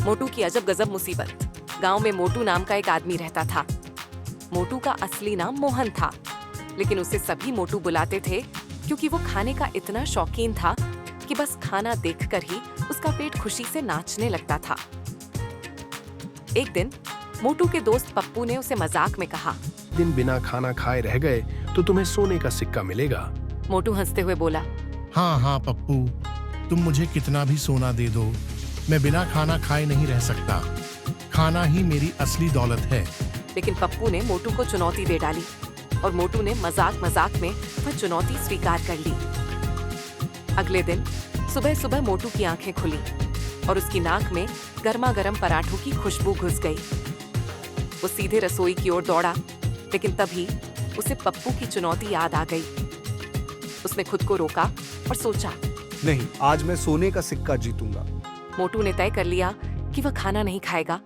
मोटू की अजब गजब मुसीबत। गांव में मोटू नाम का एक आदमी रहता था। मोटू का असली नाम मोहन था, लेकिन उसे सभी मोटू बुलाते थे क्योंकि वो खाने का इतना शौकीन था कि बस खाना देखकर ही उसका पेट खुशी से नाचने लगता था। एक दिन मोटू के दोस्त पप्पू ने उसे मजाक में कहा, दिन बिना खाना खाए रह गए तो तुम्हें सोने का सिक्का मिलेगा। मोटू हंसते हुए बोला, हाँ हाँ पप्पू, तुम मुझे कितना भी सोना दे दो, मैं बिना खाना खाए नहीं रह सकता। खाना ही मेरी असली दौलत है। लेकिन पप्पू ने मोटू को चुनौती दे डाली और मोटू ने मजाक मजाक में वह चुनौती स्वीकार कर ली। अगले दिन सुबह सुबह मोटू की आंखें खुली और उसकी नाक में गर्मा गर्म पराठों की खुशबू घुस गई। वो सीधे रसोई की ओर दौड़ा, लेकिन तभी उसे पप्पू की चुनौती याद आ गई। उसने खुद को रोका और सोचा, नहीं, आज मैं सोने का सिक्का जीतूंगा। मोटू ने तय कर लिया कि वह खाना नहीं खाएगा,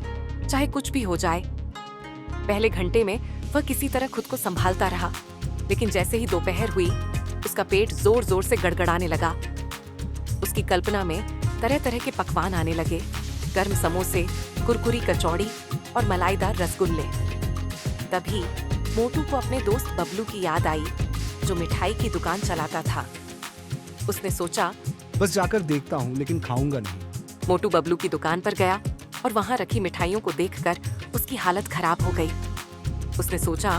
चाहे कुछ भी हो जाए। पहले घंटे में वह किसी तरह खुद को संभालता रहा, लेकिन जैसे ही दोपहर हुई उसका पेट जोर जोर से गड़गड़ाने लगा। उसकी कल्पना में तरह तरह के पकवान आने लगे, गर्म समोसे, कुरकुरी कचौड़ी और मलाईदार रसगुल्ले। तभी मोटू को अपने दोस्त बबलू की याद आई, जो मिठाई की दुकान चलाता था। उसने सोचा, बस जाकर देखता हूँ, लेकिन खाऊंगा नहीं। मोटू बबलू की दुकान पर गया और वहां रखी मिठाइयों को देखकर उसकी हालत खराब हो गई। उसने सोचा,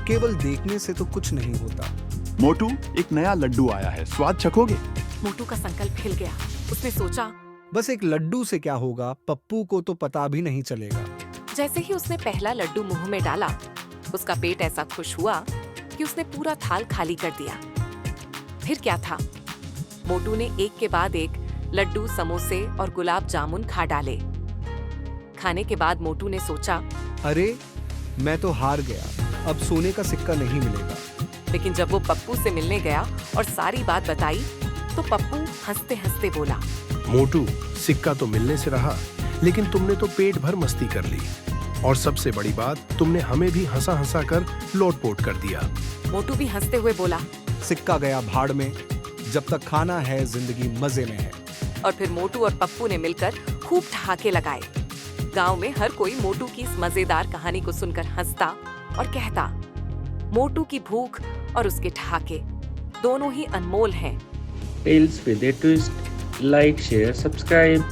केवल देखने से तो कुछ नहीं होता। मोटू, एक नया लड्डू आया है, स्वाद चखोगे? मोटू का संकल्प हिल गया। उसने सोचा, बस एक लड्डू से क्या होगा, पप्पू को तो पता भी नहीं चलेगा। जैसे ही उसने पहला लड्डू मुंह में डाला, उसका पेट ऐसा खुश हुआ कि उसने पूरा थाल खाली कर दिया। फिर क्या था, मोटू ने एक के बाद एक लड्डू, समोसे और गुलाब जामुन खा डाले। खाने के बाद मोटू ने सोचा, अरे मैं तो हार गया, अब सोने का सिक्का नहीं मिलेगा। लेकिन जब वो पप्पू से मिलने गया और सारी बात बताई, तो पप्पू हंसते हंसते बोला, मोटू, सिक्का तो मिलने से रहा, लेकिन तुमने तो पेट भर मस्ती कर ली, और सबसे बड़ी बात, तुमने हमें भी हंसा हंसा कर लोटपोट कर दिया। मोटू भी हंसते हुए बोला, सिक्का गया भाड़ में, जब तक खाना है जिंदगी मजे में है। और फिर मोटू और पप्पू ने मिलकर खूब ठहाके लगाए। गांव में हर कोई मोटू की इस मजेदार कहानी को सुनकर हंसता और कहता, मोटू की भूख और उसके ठहाके दोनों ही अनमोल हैं। Tales with a twist. Like, share, subscribe.